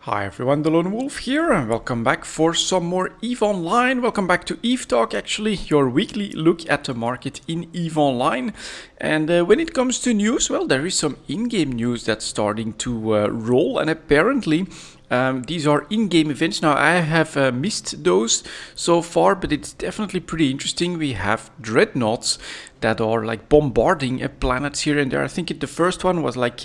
Hi everyone, delonewolf here, and welcome back for some more EVE Online. Welcome back to EVE Talk, actually, your weekly look at the market in EVE Online. And when it comes to news, well, there is some in-game news that's starting to roll, and apparently these are in-game events. Now, I have missed those so far, but it's definitely pretty interesting. We have dreadnoughts that are like bombarding planets here and there. I think the first one was like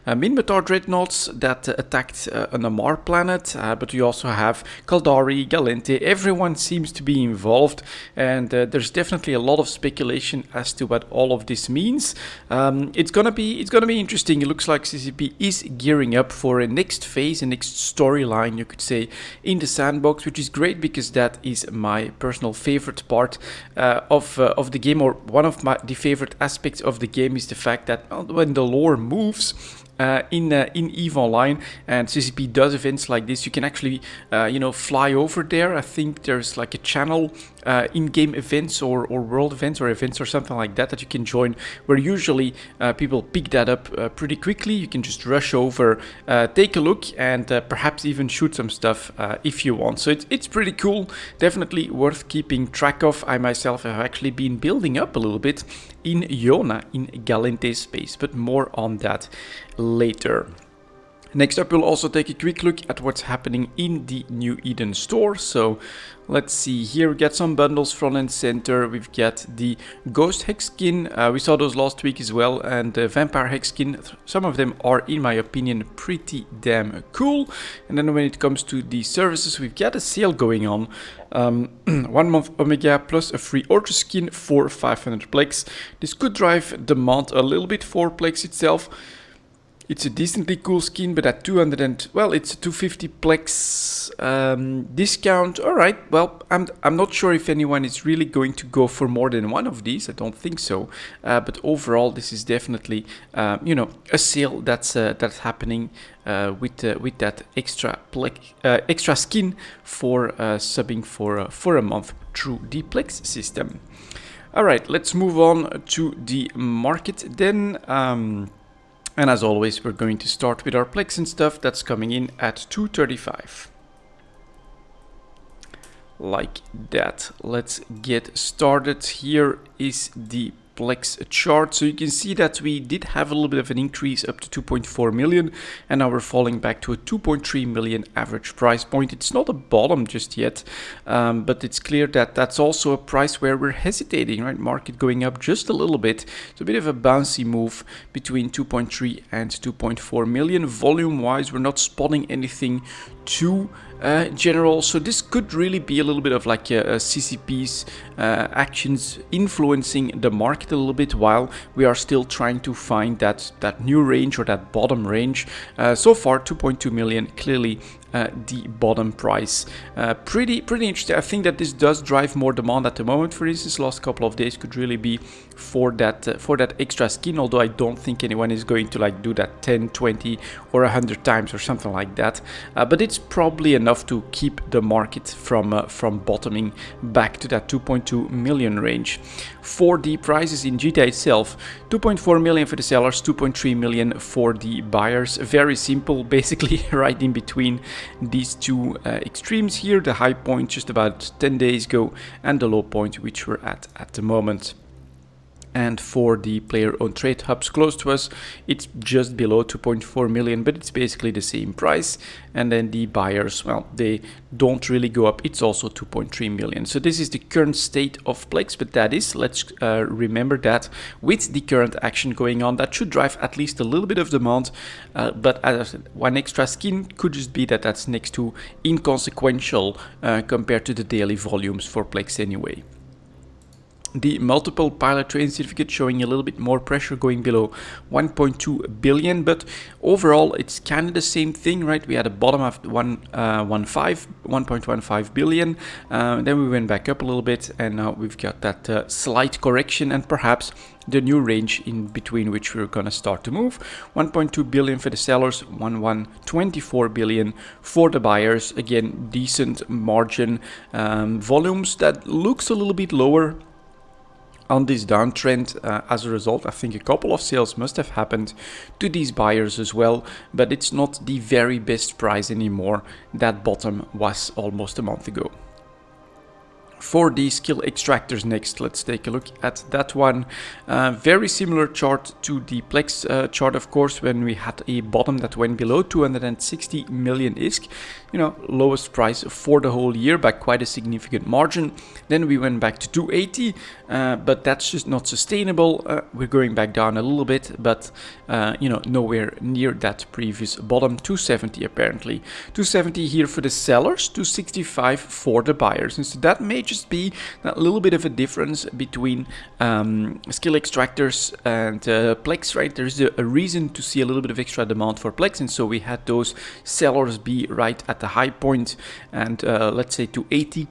Minmatar dreadnoughts that attacked an Amar planet, but we also have Kaldari, Galente. Everyone seems to be involved, and there's definitely a lot of speculation as to what all of this means. It's gonna be interesting. It looks like CCP is gearing up for a next phase, a next storyline, you could say, in the sandbox, which is great because that is my personal favorite part of the game, or one of the favorite aspects of the game is the fact that when the lore moves in EVE Online and CCP does events like this, you can actually fly over there. I think there's like a channel in-game events or world events or events or something like that you can join, where usually people pick that up pretty quickly. You can just rush over, take a look, and perhaps even shoot some stuff if you want. So it's pretty cool, definitely worth keeping track of. I myself have actually been building up a little bit in Iona, in Galente space, but more on that later. Next up, we'll also take a quick look at what's happening in the New Eden store. So let's see here, we got some bundles front and center. We've got the Ghost Hex skin, we saw those last week as well, and the Vampire Hex skin. Some of them are, in my opinion, pretty damn cool. And then when it comes to the services, we've got a sale going on. 1 month Omega plus a free Orchard skin for 500 plex. This could drive demand a little bit for plex itself. It's a decently cool skin, but at 200 and, well, it's a 250 plex discount. All right, well, I'm not sure if anyone is really going to go for more than one of these. I don't think so. But overall, this is definitely, a sale that's happening with that extra skin for subbing for a month through the plex system. All right, let's move on to the market then. And as always, we're going to start with our plex and stuff that's coming in at 235. Like that. Let's get started. Here is the plex chart. So you can see that we did have a little bit of an increase up to 2.4 million, and now we're falling back to a 2.3 million average price point. It's not a bottom just yet, but it's clear that that's also a price where we're hesitating, right? Market going up just a little bit. It's a bit of a bouncy move between 2.3 and 2.4 million. Volume wise, we're not spotting anything too general, so this could really be a little bit of like a CCP's actions influencing the market a little bit, while we are still trying to find that new range or that bottom range. So far 2.2 million, clearly the bottom price. Pretty interesting. I think that this does drive more demand at the moment. For instance, last couple of days could really be for that extra skin, although I don't think anyone is going to like do that 10, 20 or 100 times or something like that, but it's probably enough to keep the market from bottoming back to that 2.2 million range. For the prices in GTA itself, 2.4 million for the sellers, 2.3 million for the buyers. Very simple, basically right in between these two extremes here. The high point just about 10 days ago and the low point which we're at the moment. And for the player-owned trade hubs close to us, it's just below 2.4 million, but it's basically the same price. And then the buyers, well, they don't really go up. It's also 2.3 million. So this is the current state of plex, but that is, let's remember that with the current action going on, that should drive at least a little bit of demand. But as I said, one extra skin could just be that that's next to inconsequential compared to the daily volumes for plex anyway. The multiple pilot train certificate showing a little bit more pressure, going below 1.2 billion, but overall it's kind of the same thing, right? We had a bottom of 1.15 billion, then we went back up a little bit, and now we've got that slight correction and perhaps the new range in between which we're gonna start to move. 1.2 billion for the sellers, 1.24 billion for the buyers. Again, decent margin. Volumes that looks a little bit lower on this downtrend. As a result, I think a couple of sales must have happened to these buyers as well, but it's not the very best price anymore. That bottom was almost a month ago. For the skill extractors next, let's take a look at that one. Very similar chart to the plex chart, of course, when we had a bottom that went below 260 million ISK, you know, lowest price for the whole year by quite a significant margin. Then we went back to 280, but that's just not sustainable. We're going back down a little bit, but you know, nowhere near that previous bottom. 270 apparently. 270 here for the sellers, 265 for the buyers, and so that may just be that little bit of a difference between skill extractors and plex, right? There's a reason to see a little bit of extra demand for plex, and so we had those sellers be right at the high point, and let's say 280.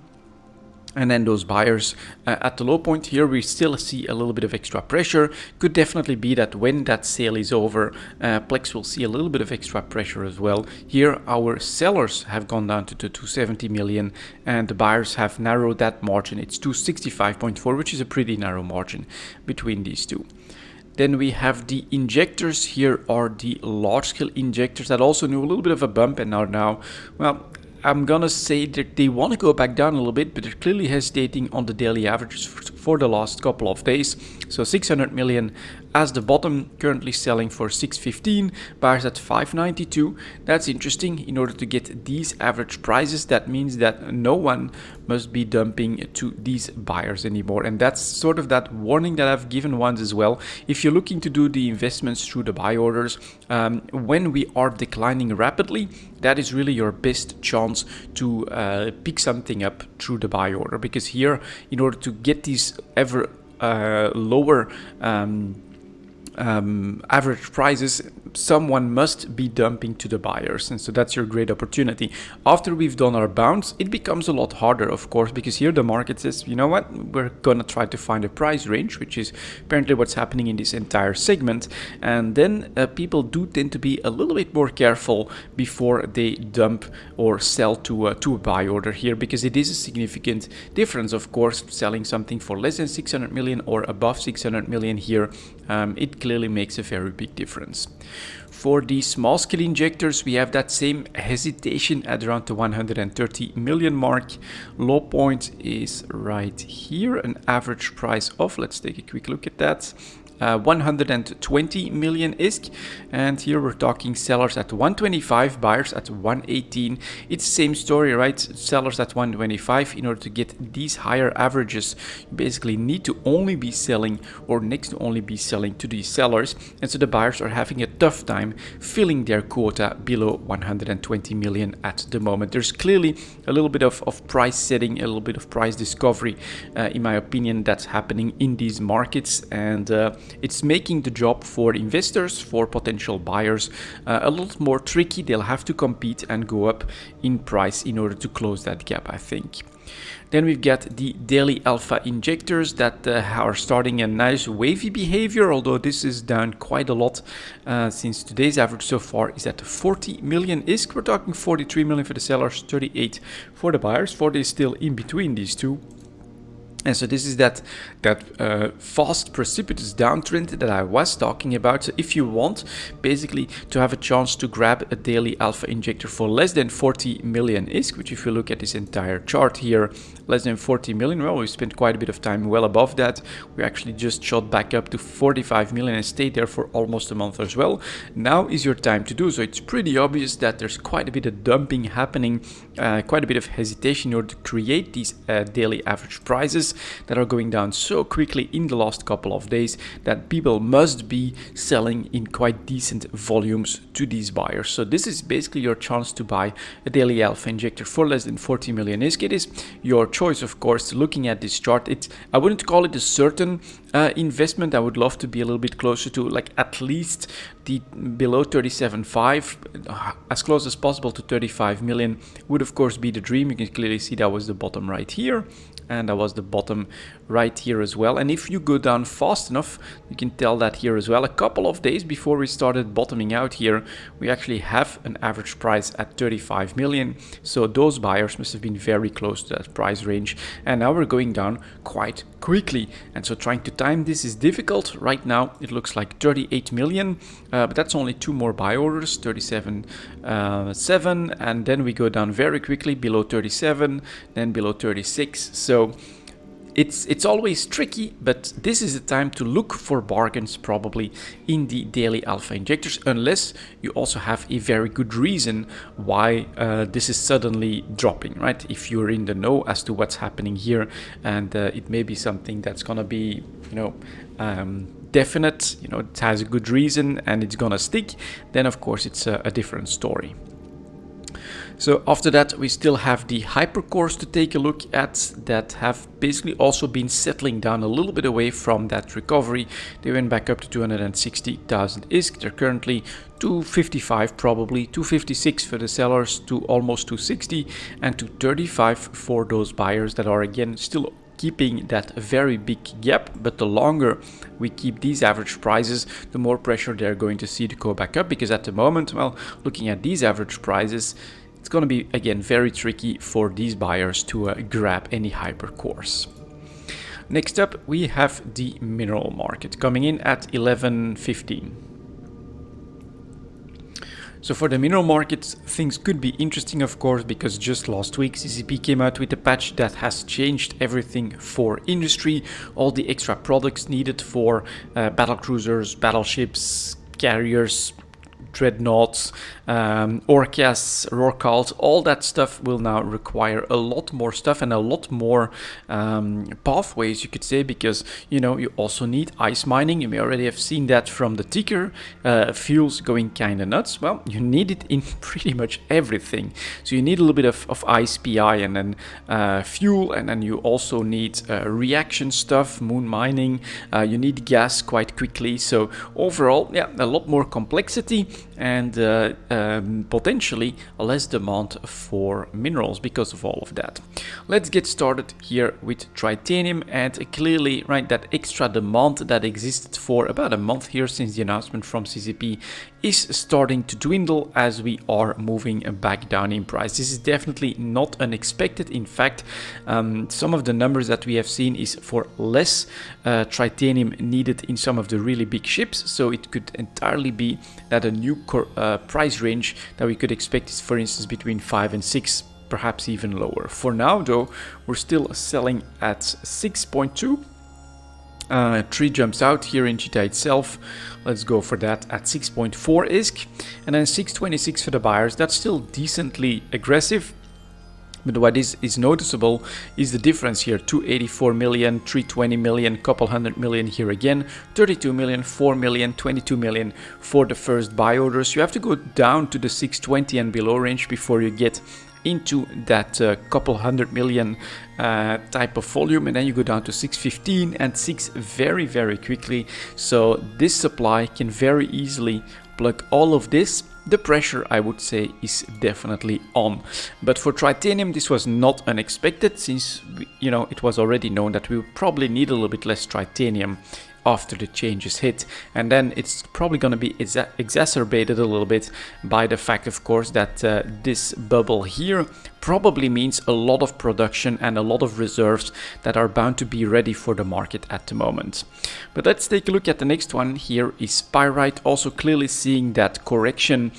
And then those buyers at the low point. Here we still see a little bit of extra pressure. Could definitely be that when that sale is over, plex will see a little bit of extra pressure as well. Here our sellers have gone down to 270 million and the buyers have narrowed that margin. It's 265.4, which is a pretty narrow margin between these two. Then we have the injectors. Here are the large scale injectors that also knew a little bit of a bump and are now, well, I'm gonna say that they want to go back down a little bit, but they're clearly hesitating on the daily averages for the last couple of days. So 600 million as the bottom, currently selling for 615, buyers at 592. That's interesting. In order to get these average prices, that means that no one must be dumping to these buyers anymore. And that's sort of that warning that I've given once as well. If you're looking to do the investments through the buy orders, when we are declining rapidly, that is really your best chance to pick something up through the buy order. Because here, in order to get these ever lower average prices, someone must be dumping to the buyers, and so that's your great opportunity. After we've done our bounce, it becomes a lot harder, of course, because here the market says, you know what, we're gonna try to find a price range, which is apparently what's happening in this entire segment, and then people do tend to be a little bit more careful before they dump or sell to a buy order here, because it is a significant difference, of course, selling something for less than 600 million or above 600 million here. It clearly makes a very big difference. For the small scale injectors, we have that same hesitation at around the 130 million mark. Low point is right here, an average price of, let's take a quick look at that, 120 million ISK, and here we're talking sellers at 125, buyers at 118. It's the same story, right? Sellers at 125. In order to get these higher averages, you basically need to only be selling or next to only be selling to these sellers, and so the buyers are having a tough time filling their quota below 120 million at the moment. There's clearly a little bit of price setting, a little bit of price discovery, in my opinion, that's happening in these markets, and it's making the job for investors, for potential buyers, a lot more tricky. They'll have to compete and go up in price in order to close that gap, I think. Then we've got the daily alpha injectors that are starting a nice wavy behavior, although this is down quite a lot since today's average so far is at 40 million ISK. We're talking 43 million for the sellers, 38 for the buyers. 40 is still in between these two. And so this is that fast, precipitous downtrend that I was talking about. So if you want basically to have a chance to grab a daily alpha injector for less than 40 million ISK, which if you look at this entire chart here, less than 40 million, well, we spent quite a bit of time well above that. We actually just shot back up to 45 million and stayed there for almost a month as well. Now is your time to do so. It's pretty obvious that there's quite a bit of dumping happening, quite a bit of hesitation in order to create these daily average prices that are going down so quickly in the last couple of days that people must be selling in quite decent volumes to these buyers. So this is basically your chance to buy a daily alpha injector for less than 40 million ISK. It is your choice, of course. Looking at this chart, I wouldn't call it a certain investment. I would love to be a little bit closer to like at least the below 37.5, as close as possible to 35 million would of course be the dream. You can clearly see that was the bottom right here. and that was the bottom right here as well. And if you go down fast enough, you can tell that here as well. A couple of days before we started bottoming out here, we actually have an average price at 35 million. So those buyers must have been very close to that price range, and now we're going down quite quickly. And so trying to time this is difficult. Right now it looks like 38 million, but that's only 2 more buy orders, 37.7, and then we go down very quickly below 37, then below 36. So it's always tricky, but this is the time to look for bargains probably in the daily alpha injectors, unless you also have a very good reason why this is suddenly dropping, right? If you're in the know as to what's happening here, and it may be something that's gonna be, definite, it has a good reason and it's gonna stick, then of course it's a different story. So after that, we still have the hypercores to take a look at that have basically also been settling down a little bit away from that recovery. They went back up to 260,000 ISK. They're currently 255, probably 256 for the sellers, to almost 260, and 235 for those buyers that are again still keeping that very big gap. But the longer we keep these average prices, the more pressure they're going to see to go back up, because at the moment, well, looking at these average prices, it's going to be again very tricky for these buyers to grab any hypercores. Next up, we have the mineral market coming in at 11.15. So for the mineral market, things could be interesting, of course, because just last week CCP came out with a patch that has changed everything for industry. All the extra products needed for battle cruisers, battleships, carriers, dreadnoughts, orcas, rorquals, all that stuff will now require a lot more stuff and a lot more pathways, you could say, because you also need ice mining. You may already have seen that from the ticker. Fuel's going kind of nuts. Well, you need it in pretty much everything. So you need a little bit of ice PI and then fuel, and then you also need reaction stuff, moon mining. You need gas quite quickly. So overall, yeah, a lot more complexity and potentially less demand for minerals because of all of that. Let's get started here with titanium, and clearly, right, that extra demand that existed for about a month here since the announcement from CCP is starting to dwindle as we are moving back down in price. This is definitely not unexpected. In fact, some of the numbers that we have seen is for less titanium needed in some of the really big ships, so it could entirely be that a new price range that we could expect is, for instance, between 5 and 6, perhaps even lower. For now though, we're still selling at 6.2. 3 jumps out here in GTA itself. Let's go for that at 6.4 ISK, and then 626 for the buyers. That's still decently aggressive. But what is noticeable is the difference here: 284 million, 320 million, couple hundred million here again, 32 million, 4 million, 22 million for the first buy orders. You have to go down to the 620 and below range before you get into that couple hundred million type of volume, and then you go down to 615 and 6 very, very quickly. So this supply can very easily plug all of this. The pressure, I would say, is definitely on. But for titanium, this was not unexpected, since it was already known that we would probably need a little bit less titanium after the changes hit. And then it's probably going to be exacerbated a little bit by the fact, of course, that this bubble here probably means a lot of production and a lot of reserves that are bound to be ready for the market at the moment. But let's take a look at the next one. Here is pyrite, also clearly seeing that correction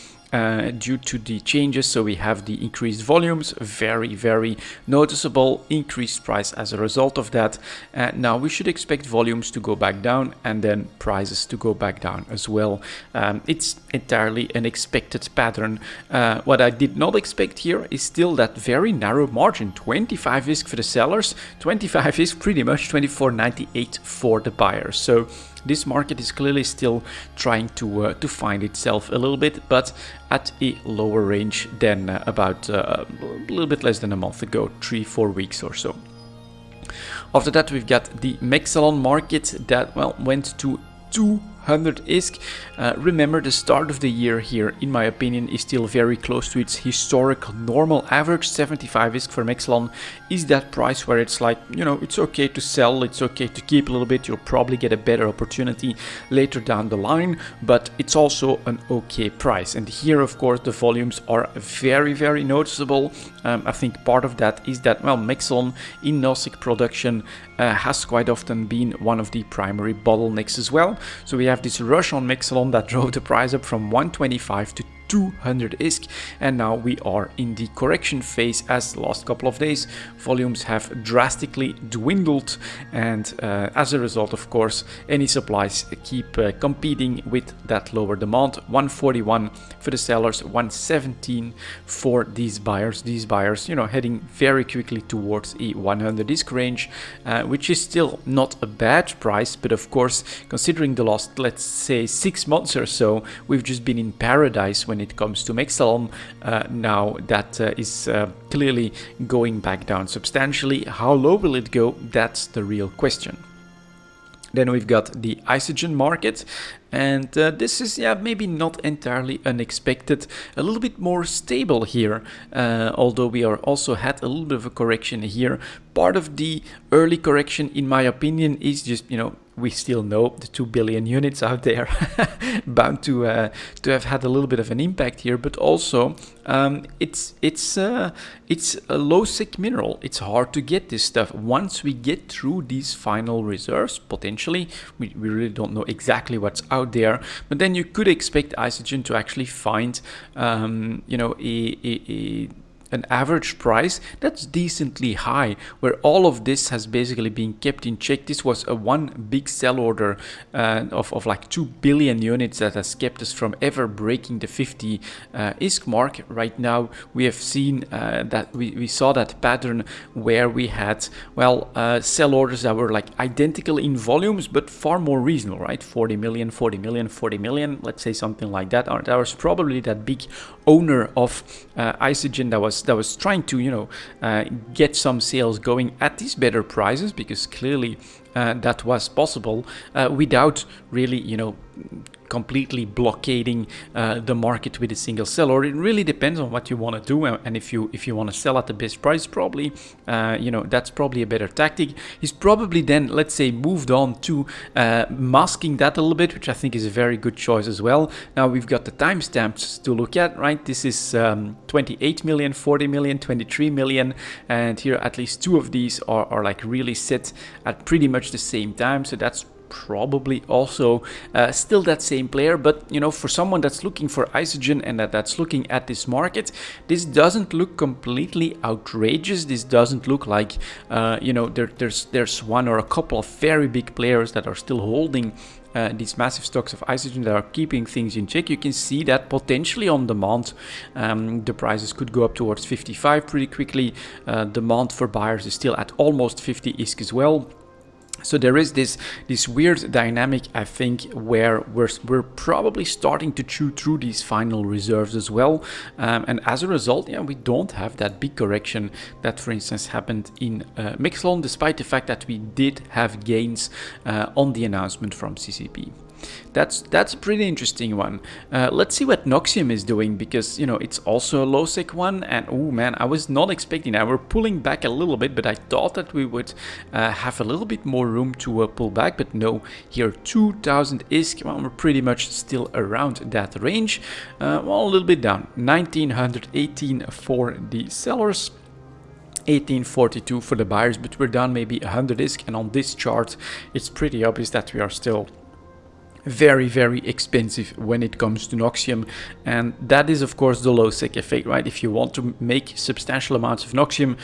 due to the changes. So we have the increased volumes, very, very noticeable increased price as a result of that. Now we should expect volumes to go back down and then prices to go back down as well. It's entirely an expected pattern. What I did not expect here is still that very narrow margin, 25 ISK for the sellers, 25 ISK pretty much 24.98 for the buyers. So this market is clearly still trying to find itself a little bit, but at a lower range than about a little bit less than a month ago, 3-4 weeks or so. After that, we've got the Mexalon market that, well, went to 200 ISK. Remember, the start of the year here, in my opinion, is still very close to its historical normal average. 75 ISK for Mexelon is that price where it's like, you know, it's okay to sell, it's okay to keep a little bit. You'll probably get a better opportunity later down the line, but it's also an okay price. And here, of course, the volumes are very, very noticeable. I think part of that is that, well, Mexelon in Nelsik production has quite often been one of the primary bottlenecks as well. So we have this rush on Mexelon that drove the price up from 125 to 200 ISK, and now we are in the correction phase as the last couple of days volumes have drastically dwindled, and as a result, of course, any supplies keep competing with that lower demand. 141 for the sellers, 117 for these buyers, you know, heading very quickly towards a 100 ISK range, which is still not a bad price, but of course, considering the last, let's say, 6 months or so, we've just been in paradise when it comes to Mexelon. Now that is clearly going back down substantially. How low will it go? That's the real question. Then we've got the isogen market, and this is, yeah, maybe not entirely unexpected, a little bit more stable here, although we are also had a little bit of a correction here. Part of the early correction, in my opinion, is just, you know, we still know the 2 billion units out there bound to have had a little bit of an impact here, but also it's a low sec mineral. It's hard to get this stuff. Once we get through these final reserves, potentially, we really don't know exactly what's out there, but then you could expect isogen to actually find you know, an average price that's decently high, where all of this has basically been kept in check. This was a one big sell order of like 2 billion units that has kept us from ever breaking the 50 ISK mark. Right now we have seen that we saw that pattern where we had, well, sell orders that were like identical in volumes but far more reasonable, right? 40 million, 40 million, 40 million, let's say something like that. Or that was probably that big owner of isogen that was trying to, you know, get some sales going at these better prices, because clearly that was possible without really, you know, completely blockading the market with a single seller. It really depends on what you want to do, and if you want to sell at the best price, probably you know, that's probably a better tactic. He's probably then, let's say, moved on to masking that a little bit, which I think is a very good choice as well. Now we've got the timestamps to look at, right? This is 28 million, 40 million, 23 million, and here at least two of these are like really set at pretty much the same time, so that's probably also still that same player. But you know, for someone that's looking for isogen and that's looking at this market, this doesn't look completely outrageous. This doesn't look like you know, there's one or a couple of very big players that are still holding these massive stocks of isogen that are keeping things in check. You can see that potentially on demand the prices could go up towards 55 pretty quickly. Demand for buyers is still at almost 50 ISK as well. So there is this weird dynamic, I think, where we're probably starting to chew through these final reserves as well, and as a result, yeah, we don't have that big correction that, for instance, happened in Mexelon, despite the fact that we did have gains on the announcement from CCP. That's a pretty interesting one. Let's see what Noxium is doing, because you know, it's also a low sec one, and oh man, I was not expecting that. We're pulling back a little bit, but I thought that we would have a little bit more room to pull back, but no. Here 2000 ISK, well, we're pretty much still around that range. Well, a little bit down, 1918 for the sellers, 1842 for the buyers, but we're down maybe 100 ISK, and on this chart it's pretty obvious that we are still very, very expensive when it comes to Noxium, and that is of course the low sec effect, right? If you want to make substantial amounts of Noxium,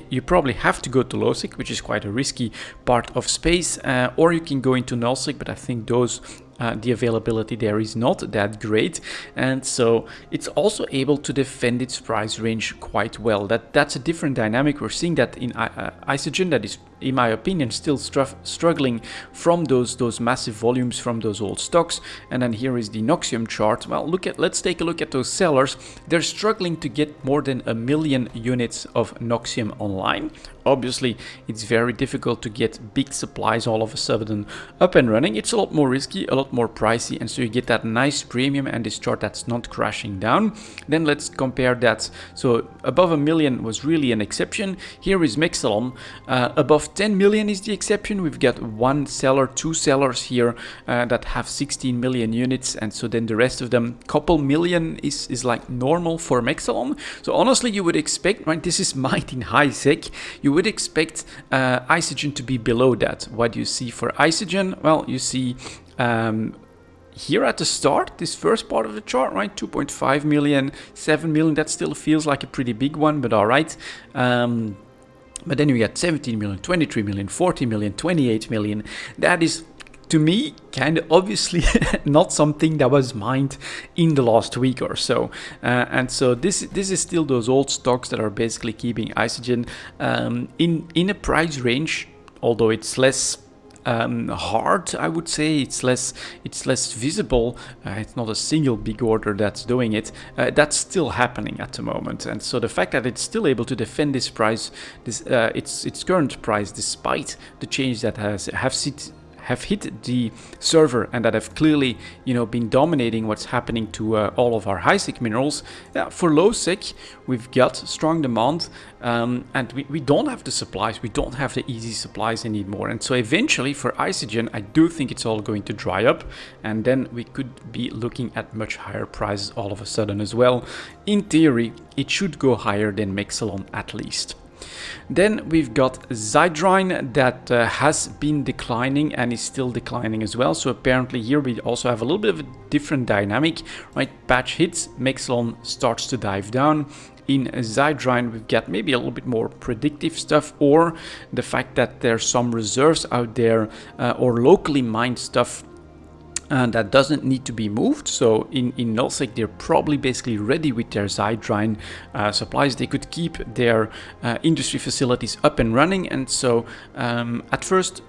you probably have to go to low sec, which is quite a risky part of space, or you can go into null sec, but I think those the availability there is not that great, and so it's also able to defend its price range quite well. That's a different dynamic. We're seeing that in isogen, that is in my opinion, still struggling from those massive volumes from those old stocks. And then here is the Noxium chart. Well, let's take a look at those sellers. They're struggling to get more than 1 million units of Noxium online. Obviously, it's very difficult to get big supplies all of a sudden up and running. It's a lot more risky, a lot more pricey, and so you get that nice premium and this chart that's not crashing down. Then let's compare that. So above 1 million was really an exception. Here is Mexalon. Above 10 million is the exception. We've got one seller, two sellers here that have 16 million units, and so then the rest of them, couple million is like normal for Mexalon. So honestly, you would expect, right, this is mined in high sec, you would expect Isogen to be below that. What do you see for Isogen? Well, you see here at the start, this first part of the chart, right, 2.5 million, 7 million, that still feels like a pretty big one, but all right. But then you get 17 million, 23 million, 40 million, 28 million. That is, to me, kind of obviously not something that was mined in the last week or so. And so this is still those old stocks that are basically keeping Isogen in a price range, although it's less hard, I would say. It's less visible. It's not a single big order that's doing it. That's still happening at the moment, and so the fact that it's still able to defend this price, its current price, despite the change that have hit the server and that have clearly, been dominating what's happening to all of our high sec minerals. Yeah, for low sec, we've got strong demand, and we don't have the supplies. We don't have the easy supplies anymore. And so eventually for Isogen, I do think it's all going to dry up, and then we could be looking at much higher prices all of a sudden as well. In theory, it should go higher than Mexalon at least. Then we've got Zydrine that has been declining and is still declining as well. So apparently here we also have a little bit of a different dynamic, right? Patch hits, Mexalon starts to dive down. In Zydrine, we've got maybe a little bit more predictive stuff, or the fact that there's some reserves out there or locally mined stuff that doesn't need to be moved. So in nullsec, they're probably basically ready with their Zydrine supplies. They could keep their industry facilities up and running. And so at first,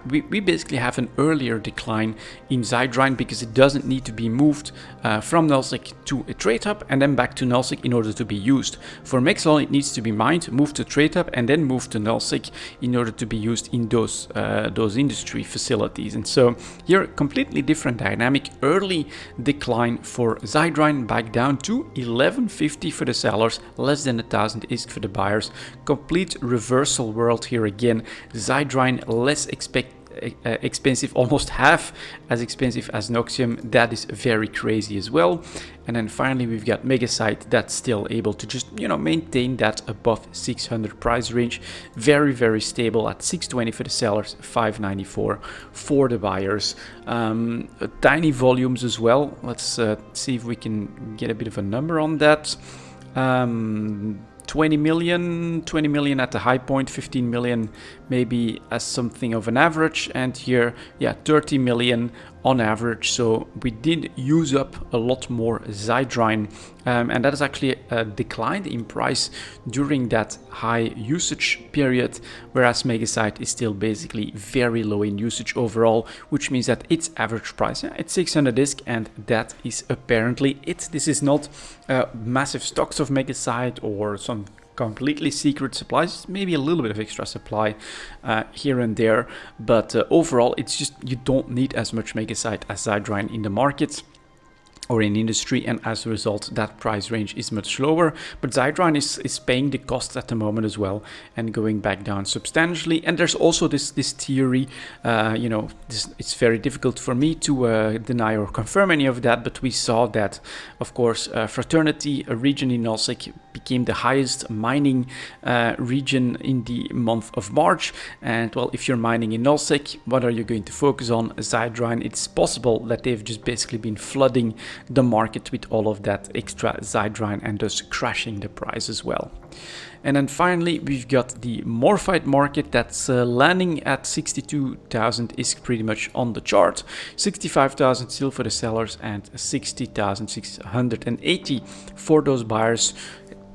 we basically have an earlier decline in Zydrine because it doesn't need to be moved from nullsec to a trade hub and then back to nullsec in order to be used. For Mexalon, it needs to be mined, moved to trade hub, and then moved to nullsec in order to be used in those industry facilities. And so here, completely different dynamic. Early decline for Zydrine, back down to 1150 for the sellers, less than 1,000 ISK for the buyers. Complete reversal world here again. Zydrine less expensive, almost half as expensive as Noxium. That is very crazy as well. And then finally we've got Megasite that's still able to just maintain that above 600 price range. Very, very stable at 620 for the sellers, 594 for the buyers. Tiny volumes as well. Let's see if we can get a bit of a number on that. 20 million at the high point, 15 million maybe as something of an average, and here, yeah, 30 million on average. So we did use up a lot more Zydrine, and that has actually declined in price during that high usage period, whereas Megasite is still basically very low in usage overall, which means that its average price, it's 600 ISK, and that is apparently it. This is not massive stocks of Megasite or some completely secret supplies, maybe a little bit of extra supply here and there, but overall it's just you don't need as much Megasite as Zydrine in the market or in industry, and as a result that price range is much lower. But Zydrine is paying the costs at the moment as well and going back down substantially. And there's also this theory, it's very difficult for me to deny or confirm any of that, but we saw that, of course, Fraternity, a region in nullsec, became the highest mining region in the month of March. And well, if you're mining in nullsec, what are you going to focus on? Zydrine. It's possible that they've just basically been flooding the market with all of that extra Zydrine and thus crashing the price as well. And then finally we've got the Morphite market that's landing at 62,000 ISK pretty much on the chart, 65,000 still for the sellers and 60,680 for those buyers.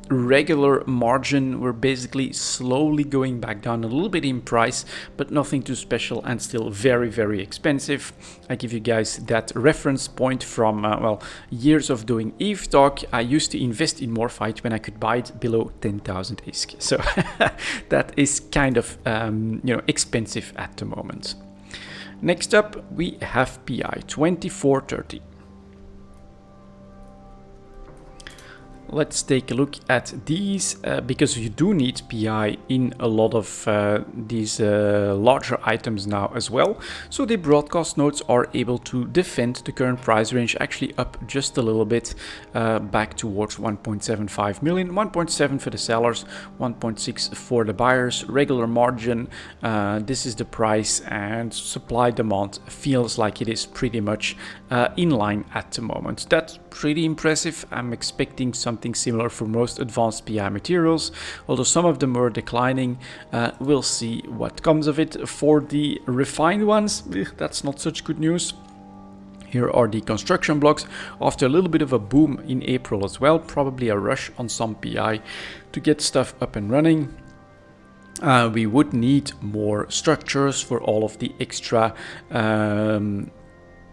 regular margin, we're basically slowly going back down a little bit in price, but nothing too special and still very, very expensive. I give you guys that reference point from, well, years of doing Eve Talk. I used to invest in Morphite when I could buy it below 10,000 ISK. So that is kind of, expensive at the moment. Next up, we have PI 2430. Let's take a look at these because you do need PI in a lot of these larger items now as well. So the broadcast nodes are able to defend the current price range, actually up just a little bit back towards 1.75 million, 1.7 for the sellers, 1.6 for the buyers. Regular margin, this is the price, and supply demand feels like it is pretty much in line at the moment. That's pretty impressive. I'm expecting something similar for most advanced PI materials, although some of them were declining. We'll see what comes of it. For the refined ones, that's not such good news. Here are the construction blocks. After a little bit of a boom in April as well, probably a rush on some PI to get stuff up and running. We would need more structures for all of the extra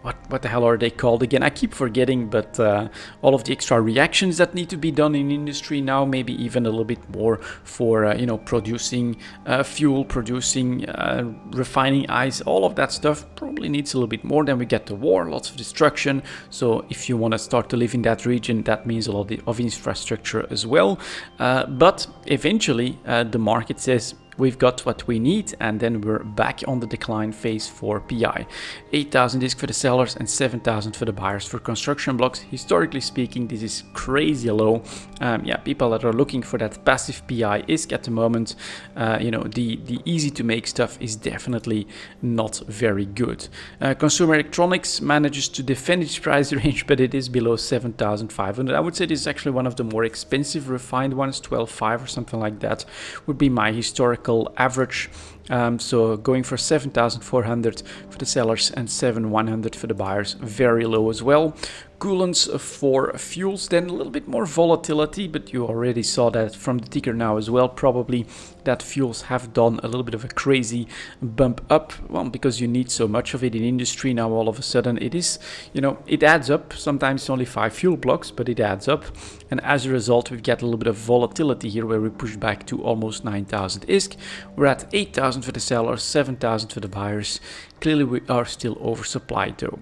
what the hell are they called again? I keep forgetting, but all of the extra reactions that need to be done in industry now, maybe even a little bit more for producing fuel, producing refining ice, all of that stuff probably needs a little bit more. Then we get the war, lots of destruction. So if you want to start to live in that region, that means a lot of infrastructure as well. But eventually the market says, we've got what we need, and then we're back on the decline phase for PI. 8,000 ISK for the sellers and 7,000 for the buyers for construction blocks. Historically speaking, this is crazy low. People that are looking for that passive PI ISK at the moment, the easy to make stuff is definitely not very good. Consumer electronics manages to defend its price range, but it is below 7,500. I would say this is actually one of the more expensive refined ones. 12.5 or something like that would be my historical average. So going for 7,400 for the sellers and 7,100 for the buyers, very low as well. Coolants for fuels, then a little bit more volatility, but you already saw that from the ticker now as well. Probably that fuels have done a little bit of a crazy bump up, well, because you need so much of it in industry now. All of a sudden it is, it adds up. Sometimes only 5 fuel blocks, but it adds up, and as a result we've got a little bit of volatility here where we push back to almost 9,000 ISK. We're at 8,000 for the sellers, 7,000 for the buyers. Clearly we are still oversupplied though.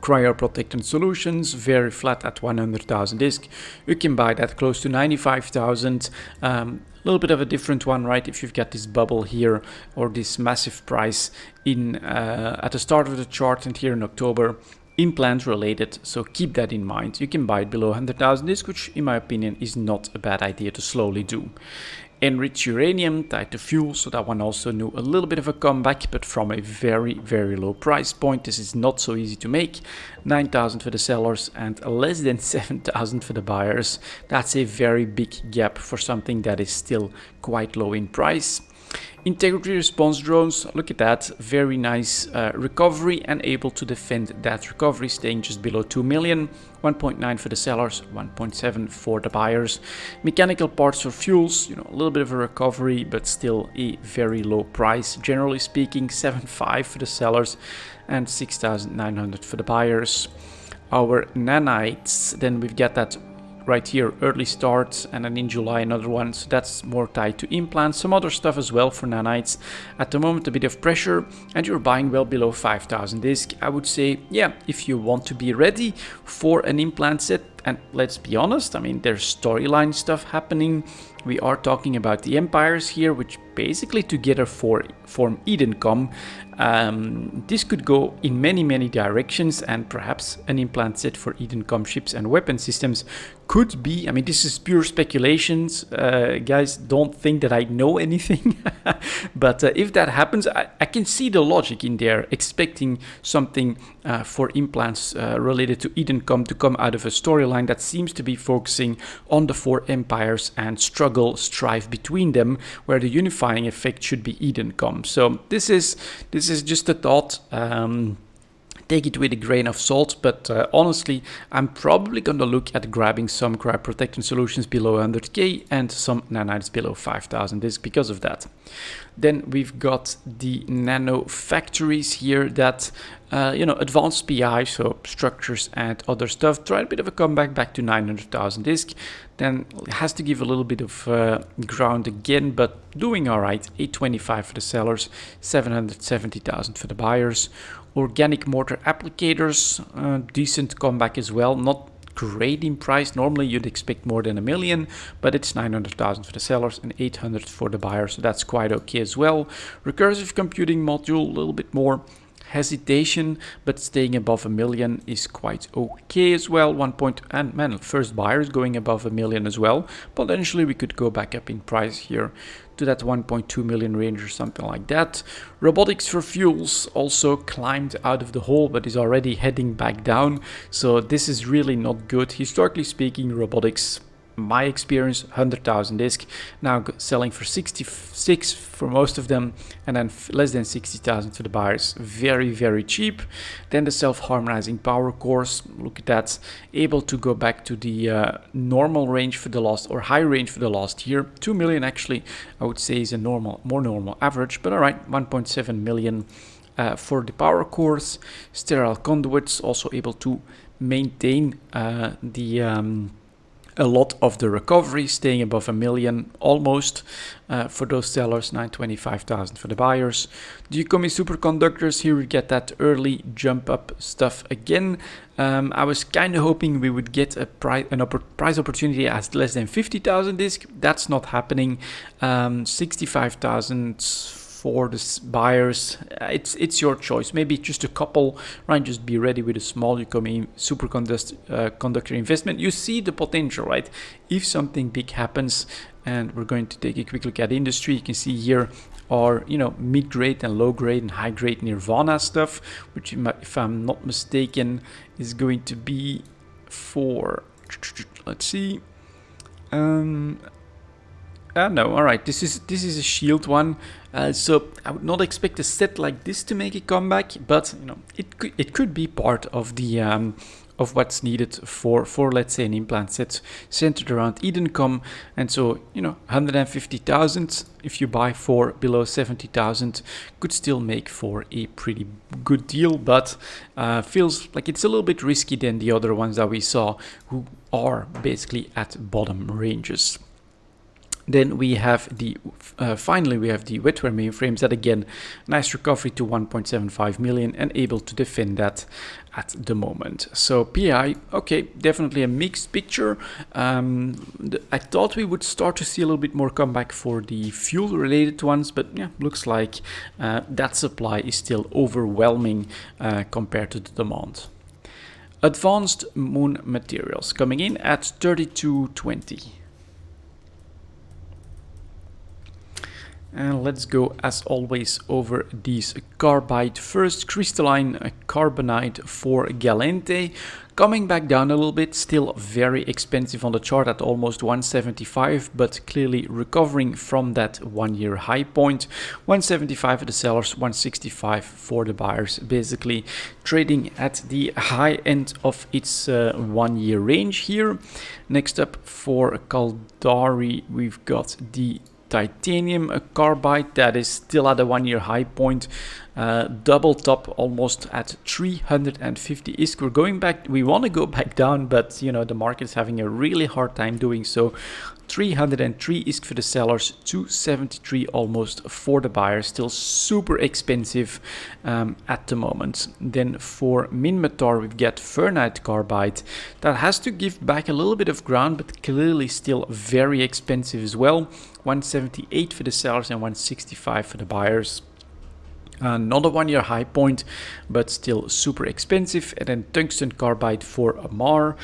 Cryoprotectant solutions, very flat at 100,000 ISK. You can buy that close to 95,000. A little bit of a different one, right? If you've got this bubble here or this massive price in at the start of the chart and here in October, implant related, so keep that in mind. You can buy it below 100,000 ISK, which in my opinion is not a bad idea to slowly do. Enriched uranium tied to fuel, so that one also knew a little bit of a comeback, but from a very, very low price point. This is not so easy to make. 9,000 for the sellers and less than 7,000 for the buyers. That's a very big gap for something that is still quite low in price. Integrity response drones, look at that, very nice recovery and able to defend that recovery, staying just below 2 million. 1.9 for the sellers, 1.7 for the buyers. Mechanical parts for fuels, a little bit of a recovery, but still a very low price. Generally speaking, 7.5 for the sellers and 6,900 for the buyers. Our nanites, then we've got that right here, early starts, and then in July another one, so that's more tied to implants. Some other stuff as well for nanites. At the moment a bit of pressure, and you're buying well below 5,000 ISK. I would say, yeah, if you want to be ready for an implant set, and let's be honest, I mean, there's storyline stuff happening. We are talking about the empires here, which basically together form Edencom. This could go in many directions, and perhaps an implant set for Edencom ships and weapon systems could be, I mean, this is pure speculations, guys, don't think that I know anything, but if that happens, I can see the logic in there, expecting something for implants related to Edencom to come out of a storyline that seems to be focusing on the 4 empires and strive between them, where the unifying effect should be Edencom. So this is just a thought. take it with a grain of salt, but honestly, I'm probably gonna look at grabbing some cryo protection solutions below 100k and some nanites below 5000 disk because of that. Then we've got the nano factories here that, advanced PI, so structures and other stuff, tried a bit of a comeback back to 900,000 disk. Then it has to give a little bit of ground again, but doing all right. 825 for the sellers, 770,000 for the buyers. Organic mortar applicators, decent comeback as well. Not great in price. Normally you'd expect more than $1 million, but it's 900,000 for the sellers and 800 for the buyers, so that's quite okay as well. Recursive computing module, a little bit more hesitation, but staying above $1 million is quite okay as well. First buyers going above $1 million as well. Potentially we could go back up in price here to that 1.2 million range or something like that. Robotics for fuels also climbed out of the hole, but is already heading back down. So this is really not good. Historically speaking, robotics, my experience, 100,000 disk, now selling for 66 for most of them, and then less than 60,000 for the buyers. Very, very cheap. Then the self-harmonizing power cores, look at that, able to go back to the normal range for the last, or high range for the last year. 2 million actually, I would say, is a more normal average, but all right, 1.7 million for the power cores. Sterile conduits, also able to maintain a lot of the recovery, staying above $1 million almost for those sellers, 925,000 for the buyers. The Yukumi superconductors, here we get that early jump up stuff again. I was kind of hoping we would get a price opportunity at less than 50,000 disk. That's not happening. 65,000 for the buyers. It's your choice. Maybe just a couple, right? Just be ready with a small Yukumi superconductor investment. You see the potential, right? If something big happens, and we're going to take a quick look at industry, you can see here are mid-grade and low-grade and high-grade Nirvana stuff, which if I'm not mistaken is going to be for, let's see, no, all right, this is a shield one, so I would not expect a set like this to make a comeback, but it could be part of the of what's needed for let's say an implant set centered around Edencom, and so 150,000 if you buy for below 70,000 could still make for a pretty good deal, but feels like it's a little bit risky than the other ones that we saw, who are basically at bottom ranges. Then we have finally we have the wetware mainframes that again, nice recovery to 1.75 million and able to defend that at the moment. So PI, okay, definitely a mixed picture. I thought we would start to see a little bit more comeback for the fuel related ones, but yeah, looks like that supply is still overwhelming compared to the demand. Advanced moon materials coming in at 32.20. And let's go as always over these carbide first. Crystalline carbonite for Galente, coming back down a little bit, still very expensive on the chart at almost 175, but clearly recovering from that 1 year high point. 175 for the sellers, 165 for the buyers, basically trading at the high end of its 1 year range here. Next up for Caldari, we've got the titanium carbide that is still at a 1 year high point, double top almost at 350 ISK. We're going back, we want to go back down, but the market is having a really hard time doing so. 303 ISK for the sellers, 273 almost for the buyers, still super expensive at the moment. Then for Minmatar we've got Fernite carbide that has to give back a little bit of ground, but clearly still very expensive as well. 178 for the sellers and 165 for the buyers. Not a 1 year high point, but still super expensive. And then tungsten carbide for Amar.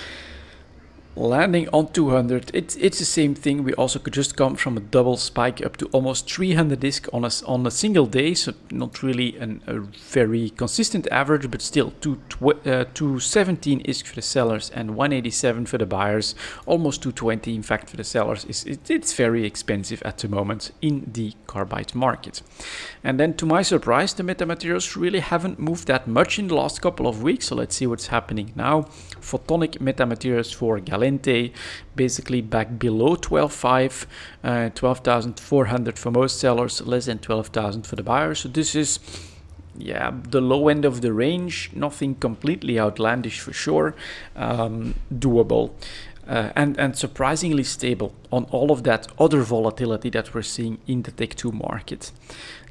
landing on 200. It's the same thing. We also could just come from a double spike up to almost 300 ISK on a single day, so not really a very consistent average, but still 217 ISK for the sellers and 187 for the buyers, almost 220 in fact for the sellers. It's very expensive at the moment in the carbide market. And then to my surprise, the metamaterials really haven't moved that much in the last couple of weeks, so let's see what's happening now. Photonic metamaterials for Galente, basically back below 12.5, 12,400 for most sellers, less than 12,000 for the buyers. So this is, yeah, the low end of the range, nothing completely outlandish for sure, doable. And surprisingly stable on all of that other volatility that we're seeing in the Tech 2 market.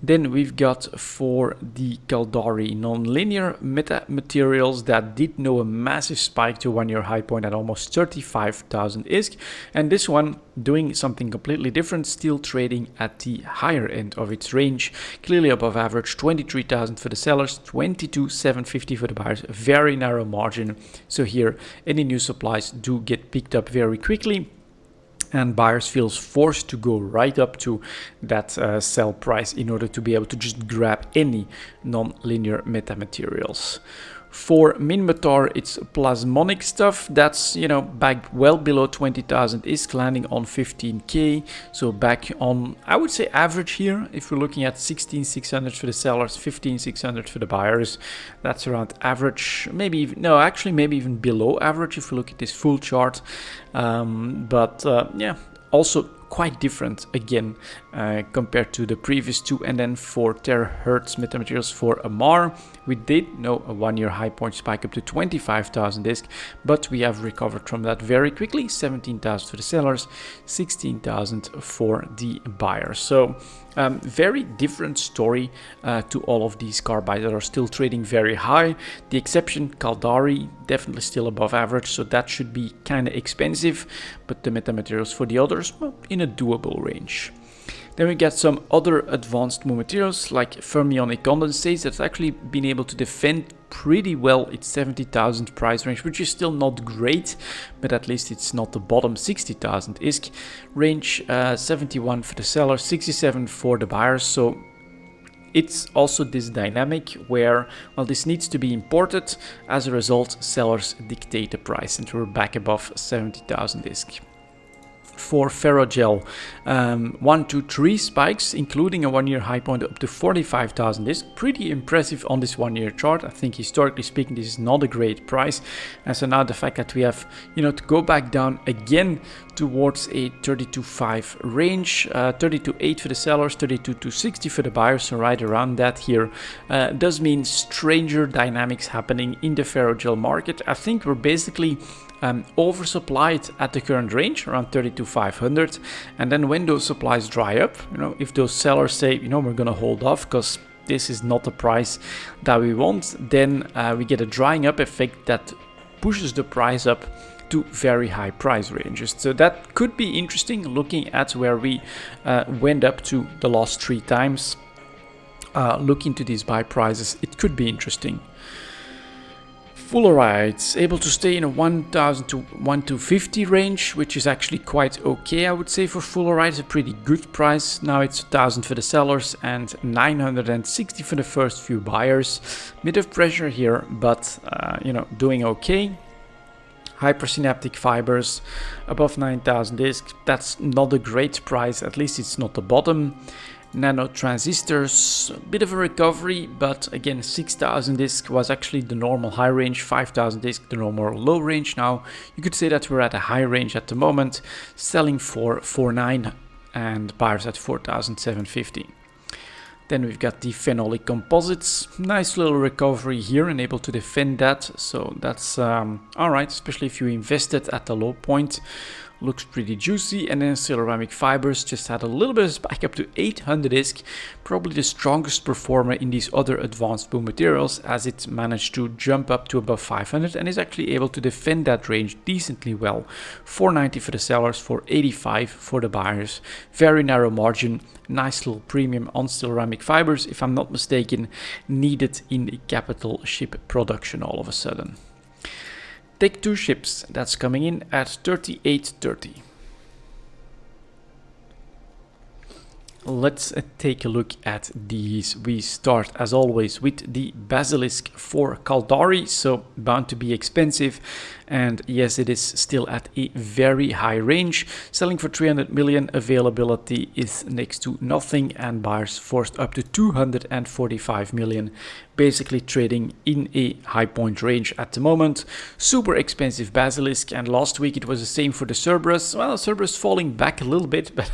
Then we've got for the Caldari non-linear metamaterials that did know a massive spike to one-year high point at almost 35,000 ISK. And this one doing something completely different, still trading at the higher end of its range, clearly above average, 23,000 for the sellers, 22,750 for the buyers, a very narrow margin. So here, any new supplies do get picked up very quickly, and buyers feels forced to go right up to that sell price in order to be able to just grab any non-linear metamaterials. For Minmatar, it's plasmonic stuff that's, you know, back well below 20,000 ISK, landing on 15k. So back on, I would say, average here. If we're looking at 16,600 for the sellers, 15,600 for the buyers, that's around average. Maybe even, no, actually maybe even below average if we look at this full chart. Yeah, also quite different again compared to the previous two. And then for terahertz metamaterials for Amar, we did know a one-year high point spike up to 25,000 ISK, but we have recovered from that very quickly. 17,000 for the sellers, 16,000 for the buyers. So very different story to all of these carbides that are still trading very high. The exception, Caldari, definitely still above average, so that should be kind of expensive, but the metamaterials for the others, well, in a doable range. Then we get some other advanced materials like fermionic condensates that's actually been able to defend pretty well its 70,000 price range, which is still not great, but at least it's not the bottom 60,000 ISK range. 71 for the sellers, 67 for the buyers. So it's also this dynamic where, well, this needs to be imported. As a result, sellers dictate the price, and we're back above 70,000 ISK. For ferrogel, 1, 2, 3 spikes, including a one-year high point up to 45,000 ISK. Pretty impressive on this one-year chart. I think historically speaking, this is not a great price. And so now the fact that we have, you know, to go back down again towards a 32.5 range, 32.8 for the sellers, 32.260 for the buyers, so right around that here, does mean stranger dynamics happening in the ferrogel market. I think we're basically oversupplied at the current range, around 32,500, and then when those supplies dry up, you know, if those sellers say, you know, we're gonna hold off because this is not the price that we want, then we get a drying up effect that pushes the price up to very high price ranges. So that could be interesting, looking at where we went up to the last 3 times. Look into these buy prices, it could be interesting. Fullerite, able to stay in a 1,000 to 1,250 range, which is actually quite okay, I would say, for Fullerite. It's a pretty good price. Now it's 1,000 for the sellers and 960 for the first few buyers. Bit of pressure here, but you know, doing okay. Hypersynaptic fibers above 9,000 ISK. That's not a great price, at least it's not the bottom. Nano transistors, a bit of a recovery, but again, 6,000 ISK was actually the normal high range, 5,000 ISK the normal low range. Now you could say that we're at a high range at the moment, selling for 4,900 and buyers at 4,750. Then we've got the phenolic composites, nice little recovery here and able to defend that, so that's alright, especially if you invested at the low point. Looks pretty juicy. And then ceramic fibers just had a little bit of spike up to 800 ISK, probably the strongest performer in these other advanced boom materials, as it managed to jump up to above 500 and is actually able to defend that range decently well. 490 for the sellers, 485 for the buyers. Very narrow margin, nice little premium on ceramic fibers, if I'm not mistaken, needed in the capital ship production all of a sudden. Take two ships, that's coming in at 38.30. Let's take a look at these. We start as always with the Basilisk for Caldari, so bound to be expensive, and yes, it is still at a very high range, selling for 300 million. Availability is next to nothing, and buyers forced up to 245 million, basically trading in a high point range at the moment. Super expensive Basilisk, and last week it was the same for the Cerberus. Well, Cerberus falling back a little bit, but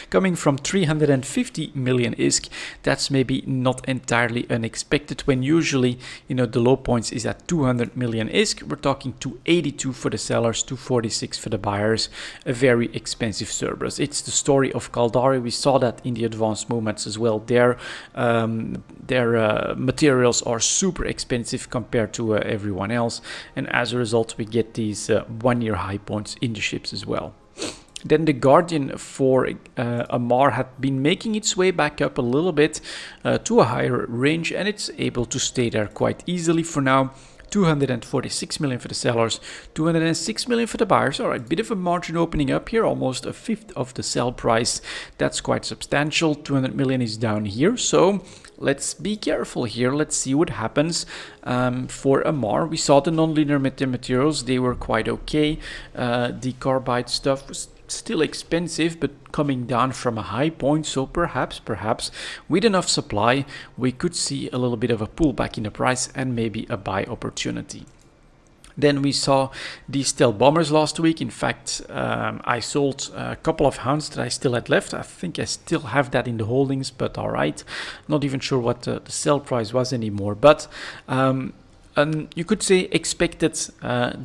coming from 350 million ISK, that's maybe not entirely unexpected when usually, the low points is at 200 million ISK. We're talking 282 for the sellers, 246 for the buyers. A very expensive Cerberus. It's the story of Caldari. We saw that in the advanced movements as well. Their materials are super expensive compared to everyone else, and as a result we get these 1 year high points in the ships as well. Then the Guardian for Amar had been making its way back up a little bit to a higher range, and it's able to stay there quite easily for now. 246 million for the sellers, 206 million for the buyers. All right, bit of a margin opening up here, almost a fifth of the sell price. That's quite substantial. 200 million is down here, so let's be careful here. Let's see what happens. For Amar, we saw the non-linear materials. They were quite okay. The carbide stuff was still expensive, but coming down from a high point, so perhaps with enough supply we could see a little bit of a pullback in the price and maybe a buy opportunity. Then we saw these stealth bombers last week. In fact, I sold a couple of hounds that I still had left. I think I still have that in the holdings, but all right, not even sure what the sell price was anymore, but you could say expected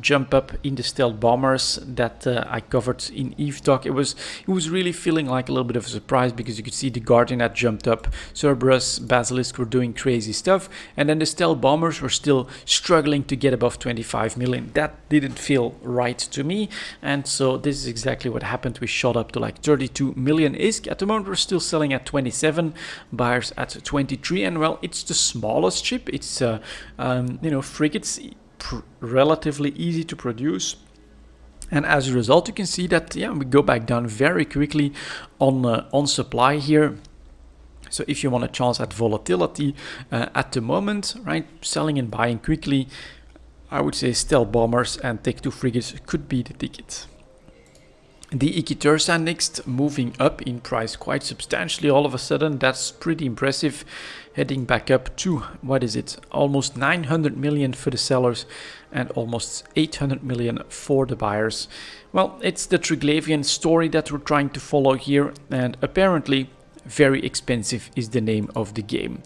jump up in the stealth bombers that I covered in Eve Talk. It was really feeling like a little bit of a surprise, because you could see the Guardian had jumped up, Cerberus, Basilisk were doing crazy stuff, and then the stealth bombers were still struggling to get above 25 million. That didn't feel right to me, and so this is exactly what happened. We shot up to like 32 million ISK. At the moment we're still selling at 27, buyers at 23, and well, it's the smallest ship. It's frigates, relatively easy to produce, and as a result you can see that we go back down very quickly on supply here. So if you want a chance at volatility at the moment, right, selling and buying quickly, I would say stealth bombers and take two frigates could be the ticket. The Ikitursa next, moving up in price quite substantially all of a sudden. That's pretty impressive, heading back up to, what is it, almost 900 million for the sellers and almost 800 million for the buyers. Well, it's the Triglavian story that we're trying to follow here, and apparently very expensive is the name of the game.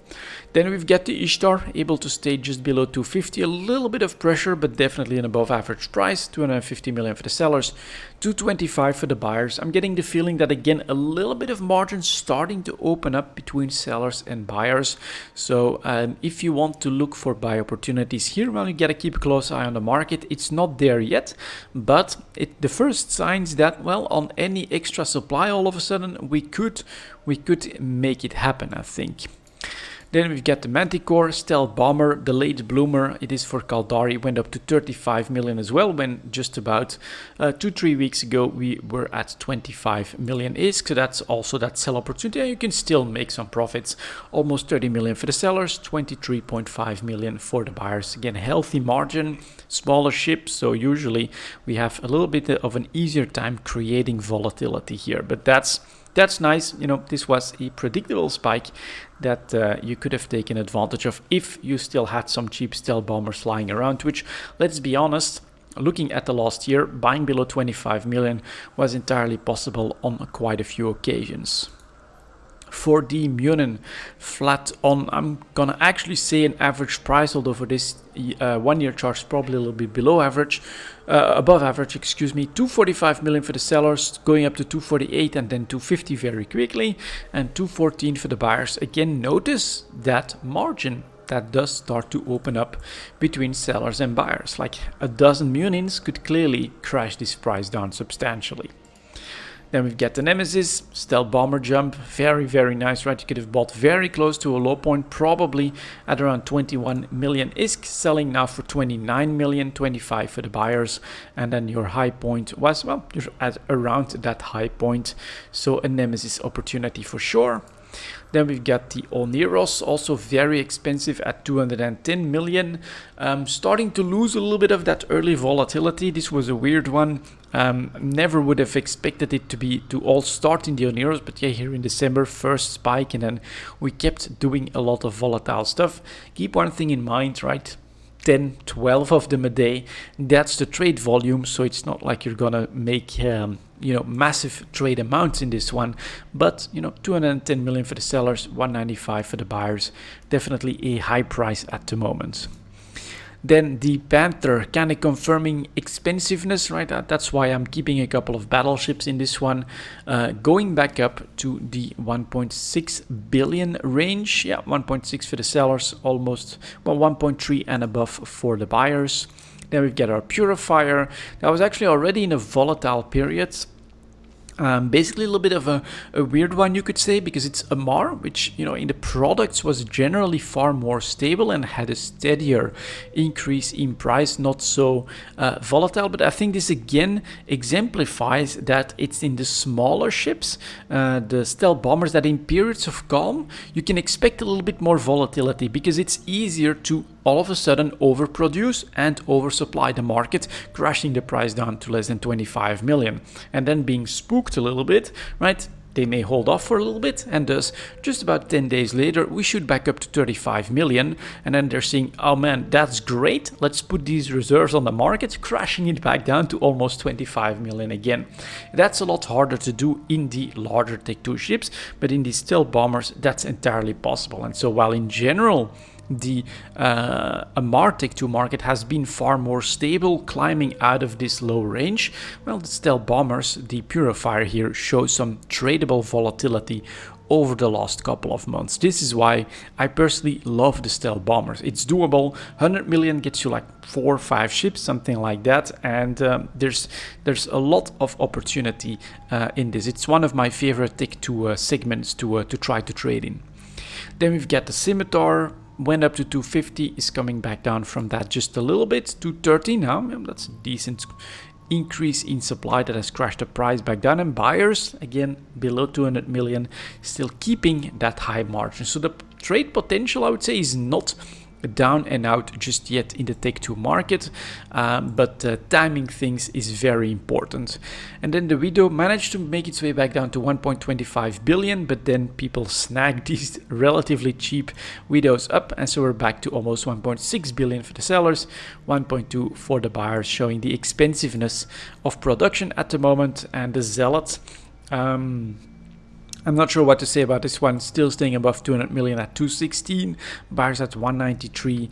Then we've got the Ishtar, able to stay just below 250, a little bit of pressure, but definitely an above average price. 250 million for the sellers, 225 for the buyers. I'm getting the feeling that again a little bit of margin starting to open up between sellers and buyers. So if you want to look for buy opportunities here, well, you gotta keep a close eye on the market. It's not there yet, but the first signs that, well, on any extra supply all of a sudden we could make it happen, I think. Then we've got the Manticore, stealth bomber, the late bloomer. It is for Caldari, went up to 35 million as well, when just about 2-3 weeks ago we were at 25 million ISK. So that's also that sell opportunity, and you can still make some profits. Almost 30 million for the sellers, 23.5 million for the buyers. Again, healthy margin, smaller ship, so usually we have a little bit of an easier time creating volatility here, but that's nice. This was a predictable spike that you could have taken advantage of if you still had some cheap stealth bombers lying around, which, let's be honest, looking at the last year, buying below 25 million was entirely possible on quite a few occasions. For the Munin, flat on, I'm gonna actually say an average price, although for this 1 year chart probably a little bit above average, excuse me. 245 million for the sellers, going up to 248 and then 250 very quickly, and 214 for the buyers. Again, notice that margin that does start to open up between sellers and buyers. Like a dozen Munins could clearly crash this price down substantially. Then we've got the Nemesis, stealth bomber jump, very, very nice, right? You could have bought very close to a low point, probably at around 21 million ISK, selling now for 29 million, 25 for the buyers. And then your high point was, well, you're at around that high point. So a Nemesis opportunity for sure. Then we've got the Oneros, also very expensive at 210 million. Starting to lose a little bit of that early volatility. This was a weird one. Never would have expected it to all start in the Oneros, but yeah, here in December, first spike, and then we kept doing a lot of volatile stuff. Keep one thing in mind, right? 10, 12 of them a day. That's the trade volume, so it's not like you're gonna make massive trade amounts in this one, but 210 million for the sellers, 195 for the buyers. Definitely a high price at the moment. Then the Panther, kind of confirming expensiveness, right? That's why I'm keeping a couple of battleships in this one, going back up to the 1.6 billion range. Yeah, 1.6 for the sellers, almost, well, 1.3 and above for the buyers. Then we've got our Purifier. That was actually already in a volatile period. Basically a little bit of a weird one, you could say, because it's a MAR, which, in the products was generally far more stable and had a steadier increase in price, not so volatile. But I think this again exemplifies that it's in the smaller ships, the stealth bombers, that in periods of calm, you can expect a little bit more volatility because it's easier to all of a sudden overproduce and oversupply the market, crashing the price down to less than 25 million. And then being spooked a little bit, right? They may hold off for a little bit, and thus just about 10 days later we shoot back up to 35 million, and then they're saying, oh man, that's great, let's put these reserves on the market, crashing it back down to almost 25 million again. That's a lot harder to do in the larger Tech 2 ships, but in these stealth bombers that's entirely possible. And so while in general the MAR Tech 2 market has been far more stable, climbing out of this low range, well, the stealth bombers, the Purifier here, shows some tradable volatility over the last couple of months. This is why I personally love the stealth bombers. It's doable. 100 million gets you like 4 or 5 ships, something like that, and there's a lot of opportunity in this. It's one of my favorite Tech 2 segments to try to trade in. Then we've got the Scimitar. Went up to 250, is coming back down from that just a little bit, 230 now. That's a decent increase in supply that has crashed the price back down. And buyers, again, below 200 million, still keeping that high margin. So the trade potential, I would say, is not down and out just yet in the Tech 2 market, but timing things is very important. And then the Widow managed to make its way back down to 1.25 billion, but then people snagged these relatively cheap Widows up, and so we're back to almost 1.6 billion for the sellers, 1.2 for the buyers, showing the expensiveness of production at the moment. And the Zealot, I'm not sure what to say about this one, still staying above 200 million at 216, buyers at 193.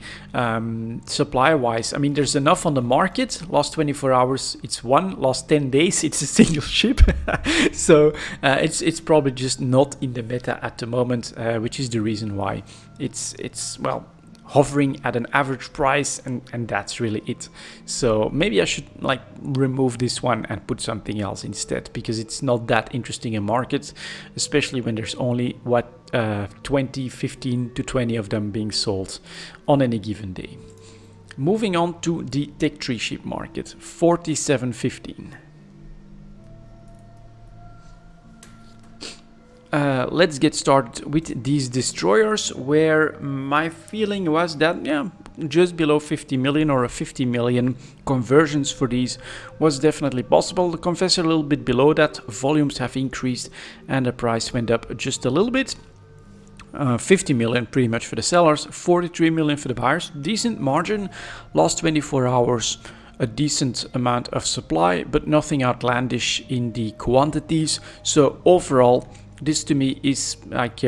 Supply-wise, I mean, there's enough on the market. Last 24 hours, it's one. Last 10 days, it's a single ship. So it's probably just not in the meta at the moment, which is the reason why it's well, hovering at an average price, and that's really it. So maybe I should like remove this one and put something else instead, because it's not that interesting a market, especially when there's only 15 to 20 of them being sold on any given day. Moving on to the Tech 3 ship market, 4715. Let's get started with these destroyers, where my feeling was that, yeah, just below 50 million or a 50 million conversions for these was definitely possible. The Confessor a little bit below that, volumes have increased and the price went up just a little bit. 50 million pretty much for the sellers, 43 million for the buyers. Decent margin, last 24 hours. A decent amount of supply, but nothing outlandish in the quantities. So overall, this to me is like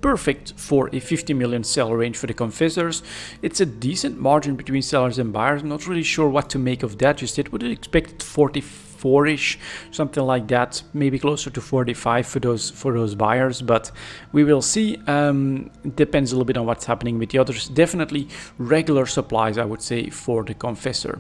perfect for a 50 million sell range for the Confessors. It's a decent margin between sellers and buyers. I'm not really sure what to make of that just yet. Would have expected 44-ish, something like that, maybe closer to 45 for those buyers, but we will see. It depends a little bit on what's happening with the others. Definitely regular supplies, I would say, for the Confessor.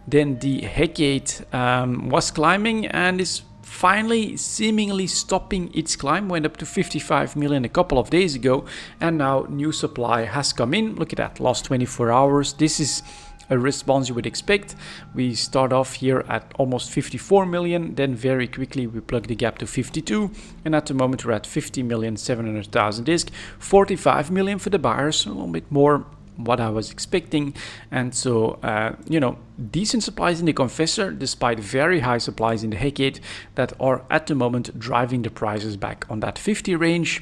Then the Hecate was climbing and is finally seemingly stopping its climb, went up to 55 million a couple of days ago, and now new supply has come in. Look at that, last 24 hours. This is a response you would expect. We start off here at almost 54 million, then very quickly we plug the gap to 52, and at the moment we're at 50,700,000 disc, 45 million for the buyers, a little bit more what I was expecting. And so decent supplies in the confessor despite very high supplies in the Hecate that are at the moment driving the prices back on that 50 range.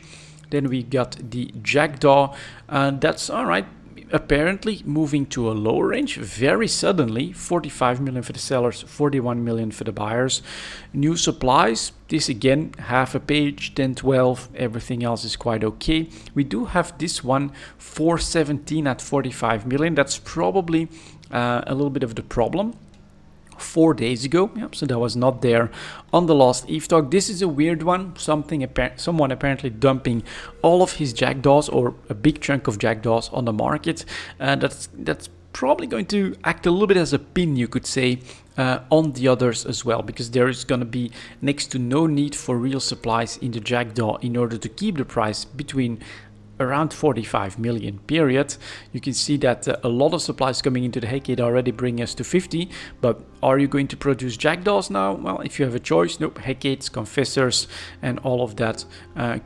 Then we got the Jackdaw, that's all right, apparently moving to a lower range very suddenly. 45 million for the sellers, 41 million for the buyers. New supplies, this again, half a page, 10, 12, everything else is quite okay. We do have this one, 417 at 45 million. That's probably a little bit of the problem. 4 days ago, so that was not there on the last Eve talk. This is a weird one. Someone apparently dumping all of his Jackdaws, or a big chunk of Jackdaws, on the market. That's probably going to act a little bit as a pin, you could say, on the others as well, because there is going to be next to no need for real supplies in the Jackdaw in order to keep the price between around 45 million period. You can see that a lot of supplies coming into the Hecate already bring us to 50, but are you going to produce Jackdaws now? Well, if you have a choice, nope. Hecates, confessors, and all of that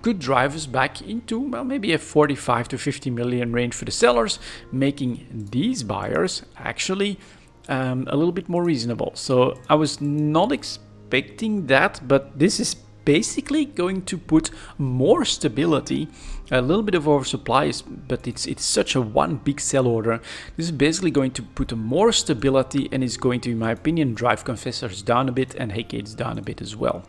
could drive us back into, well, maybe a 45 to 50 million range for the sellers, making these buyers actually a little bit more reasonable. So I was not expecting that, but this is basically going to put more stability. A little bit of oversupply, but it's such a one big sell order. This is basically going to put more stability and is going to, in my opinion, drive confessors down a bit and Hecates down a bit as well.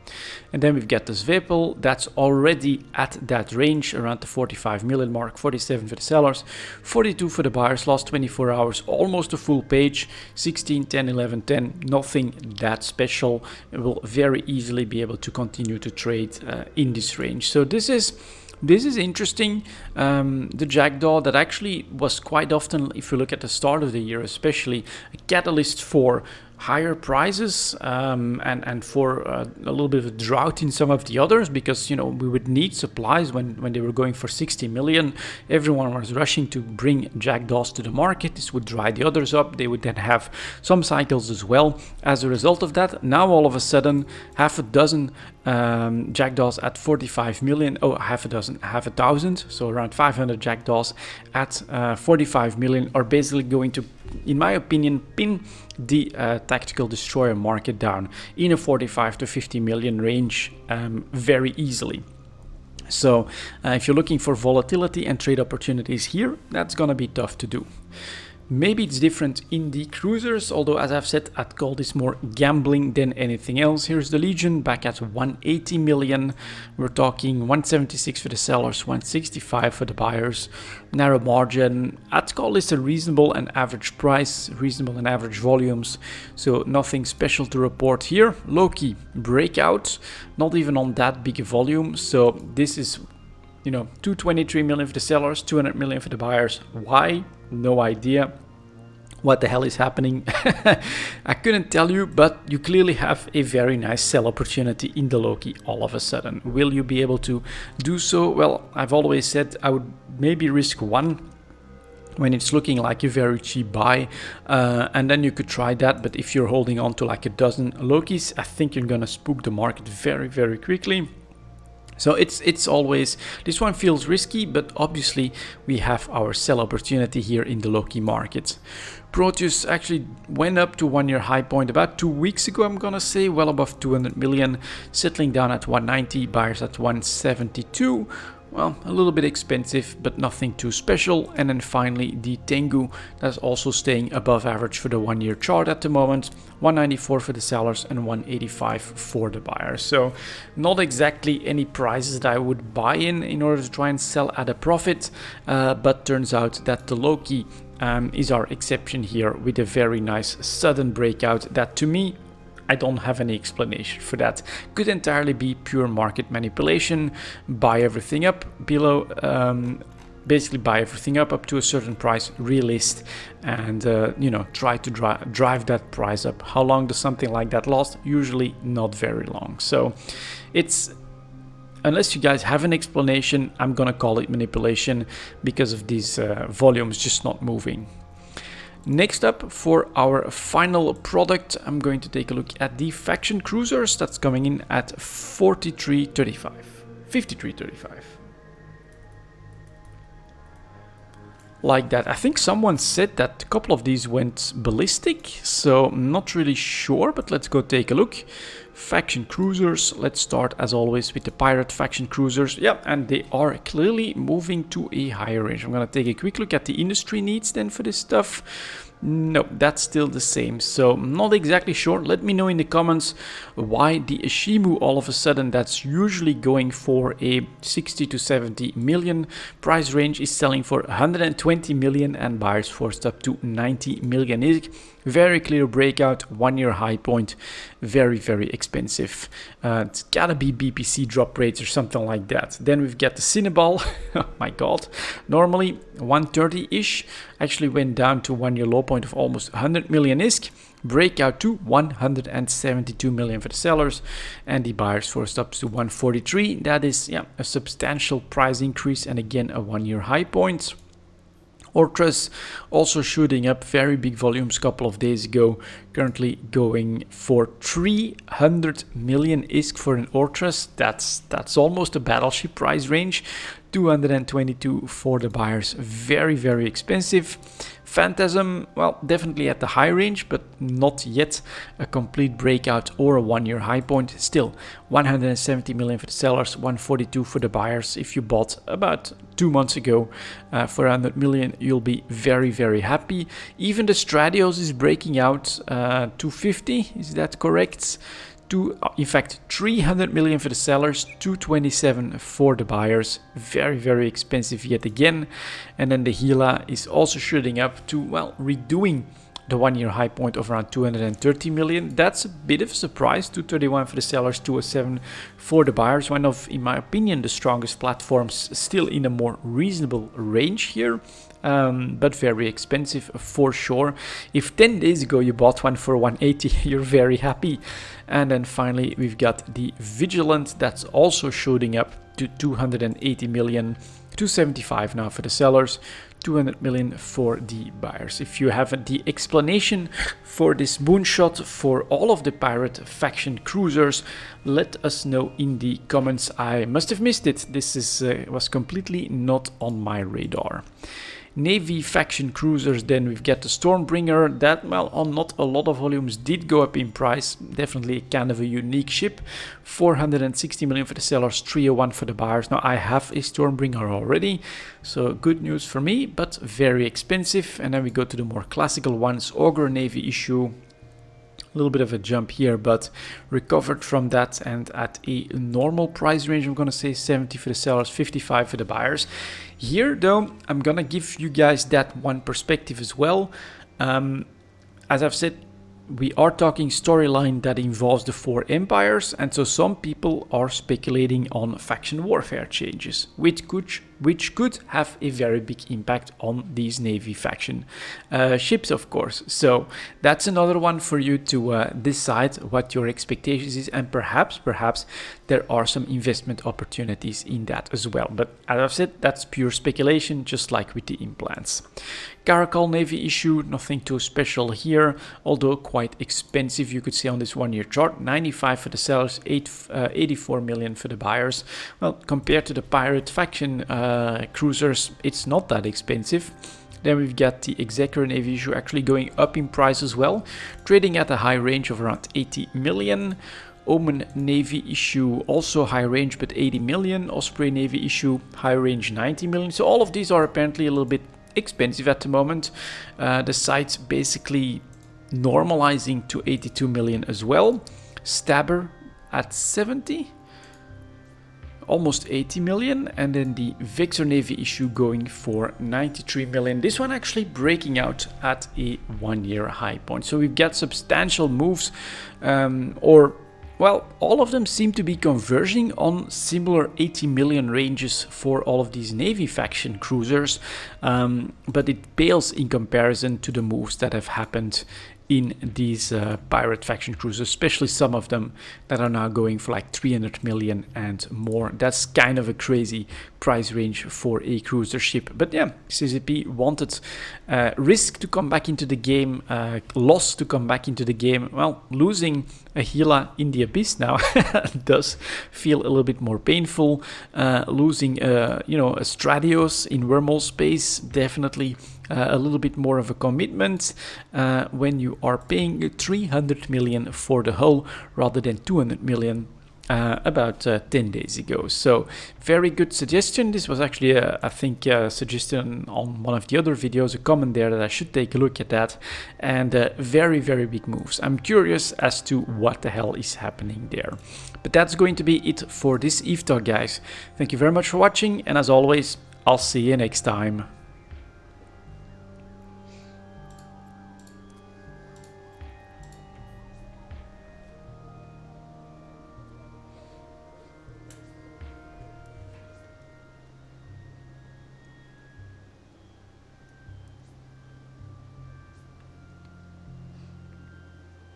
And then we've got this Vapel that's already at that range around the 45 million mark, 47 for the sellers, 42 for the buyers. Last 24 hours, almost a full page, 16, 10, 11, 10, nothing that special. It will very easily be able to continue to trade in this range. So this is interesting. The Jackdaw that actually was quite often, if you look at the start of the year especially, a catalyst for higher prices and for a little bit of a drought in some of the others, because we would need supplies when they were going for 60 million. Everyone was rushing to bring Jackdaws to the market. This would dry the others up. They would then have some cycles as well as a result of that. Now all of a sudden, half a dozen Jackdaws at 45 million, half a thousand, so around 500 Jackdaws at 45 million are basically going to, in my opinion, pin the tactical destroyer market down in a 45 to 50 million range very easily. So if you're looking for volatility and trade opportunities here, that's gonna be tough to do. Maybe it's different in the cruisers, although as I've said, I'd call this more gambling than anything else. Here's the Legion back at 180 million. We're talking 176 for the sellers, 165 for the buyers. Narrow margin. I'd call this a reasonable and average price, reasonable and average volumes. So nothing special to report here. Loki breakout, not even on that big a volume. So this is 223 million for the sellers, 200 million for the buyers. Why? No idea. What the hell is happening? I couldn't tell you, but you clearly have a very nice sell opportunity in the Loki all of a sudden. Will you be able to do so? Well, I've always said I would maybe risk one when it's looking like a very cheap buy, and then you could try that. But if you're holding on to like a dozen Lokis, I think you're gonna spook the market very, very quickly. So it's always, this one feels risky, but obviously we have our sell opportunity here in the Loki market. Proteus actually went up to 1 year high point about 2 weeks ago, I'm gonna say, well above 200 million, settling down at 190, buyers at 172. Well, a little bit expensive, but nothing too special. And then finally the Tengu, that's also staying above average for the 1 year chart at the moment. 194 for the sellers and 185 for the buyers. So not exactly any prices that I would buy in order to try and sell at a profit. But turns out that the Loki is our exception here with a very nice sudden breakout that, to me, I don't have any explanation for that. Could entirely be pure market manipulation, buy everything up below basically buy everything up to a certain price, relist, and try to drive that price up. How long does something like that last? Usually not very long. So it's, unless you guys have an explanation, I'm gonna call it manipulation because of these volumes just not moving. Next up, for our final product, I'm going to take a look at the faction cruisers. That's coming in at 43.35, 53.35. Like that. I think someone said that a couple of these went ballistic, so I'm not really sure, but let's go take a look. Faction cruisers, let's start as always with the pirate faction cruisers. Yeah, and they are clearly moving to a higher range. I'm gonna take a quick look at the industry needs then for this stuff. No, that's still the same, so not exactly sure. Let me know in the comments why the Ishimu all of a sudden, that's usually going for a 60 to 70 million price range, is selling for 120 million and buyers forced up to 90 million. Very clear breakout, 1 year high point, very, very expensive. It's gotta be BPC drop rates or something like that. Then we've got the Cinnaball, oh my god, normally 130-ish, actually went down to 1 year low point of almost 100 million ISK, breakout to 172 million for the sellers, and the buyers forced up to 143. That is, yeah, a substantial price increase, and again a 1 year high point. Ortras also shooting up, very big volumes a couple of days ago, currently going for 300 million ISK for an Ortras. That's almost a battleship price range. 222 for the buyers, very, very expensive. Phantasm, well, definitely at the high range, but not yet a complete breakout or a 1 year high point. Still 170 million for the sellers, 142 for the buyers. If you bought about 2 months ago for 100 million, you'll be very, very happy. Even the Stradios is breaking out, 250, is that correct? In fact, 300 million for the sellers, 227 for the buyers. Very, very expensive yet again. And then the Gila is also shooting up to, well, redoing the 1 year high point of around 230 million. That's a bit of a surprise. 231 for the sellers, 207 for the buyers. One of, in my opinion, the strongest platforms, still in a more reasonable range here. But very expensive for sure. If 10 days ago you bought one for 180, you're very happy. And then finally we've got the Vigilant, that's also shooting up to 280 million, 275 now for the sellers, 200 million for the buyers. If you have the explanation for this moonshot for all of the pirate faction cruisers, let us know in the comments. I must have missed it. This was completely not on my radar. Navy faction cruisers, then we've got the Stormbringer, that, well, on not a lot of volumes did go up in price. Definitely kind of a unique ship. 460 million for the sellers, 301 for the buyers. Now I have a Stormbringer already, so good news for me, but very expensive. And then we go to the more classical ones. Ogre Navy issue, a little bit of a jump here, but recovered from that, and at a normal price range, I'm gonna say 70 for the sellers, 55 for the buyers. Here though, I'm gonna give you guys that one perspective as well. As I've said, we are talking storyline that involves the 4 empires, and so some people are speculating on faction warfare changes, which could have a very big impact on these Navy faction ships, of course. So that's another one for you to decide what your expectations is, and perhaps there are some investment opportunities in that as well. But as I've said, that's pure speculation, just like with the implants. Caracal Navy issue, nothing too special here, although quite expensive, you could see on this 1 year chart. 95 for the sellers, 84 million for the buyers. Well, compared to the pirate faction cruisers, it's not that expensive. Then we've got the Executor Navy issue actually going up in price as well, trading at a high range of around 80 million. Omen Navy issue, also high range, but 80 million. Osprey Navy issue, high range, 90 million. So all of these are apparently a little bit expensive at the moment. The site's basically normalizing to 82 million as well. Stabber at 70, almost 80 million, and then the Vixer Navy issue going for 93 million. This one actually breaking out at a 1 year high point. So we've got substantial moves, or Well, all of them seem to be converging on similar 80 million ranges for all of these Navy faction cruisers, but it pales in comparison to the moves that have happened in these pirate faction cruisers, especially some of them that are now going for like 300 million and more. That's kind of a crazy price range for a cruiser ship. But yeah, CCP wanted risk to come back into the game, loss to come back into the game. Well, losing a Gila in the Abyss now does feel a little bit more painful. Losing, a Stradios in wormhole space, definitely a little bit more of a commitment when you are paying 300 million for the hull rather than 200 million about 10 days ago. So very good suggestion. This was actually I think a suggestion on one of the other videos, a comment there that I should take a look at that, and very big moves. I'm curious as to what the hell is happening there. But that's going to be it for this Eve Talk, guys. Thank you very much for watching, and as always, I'll see you next time.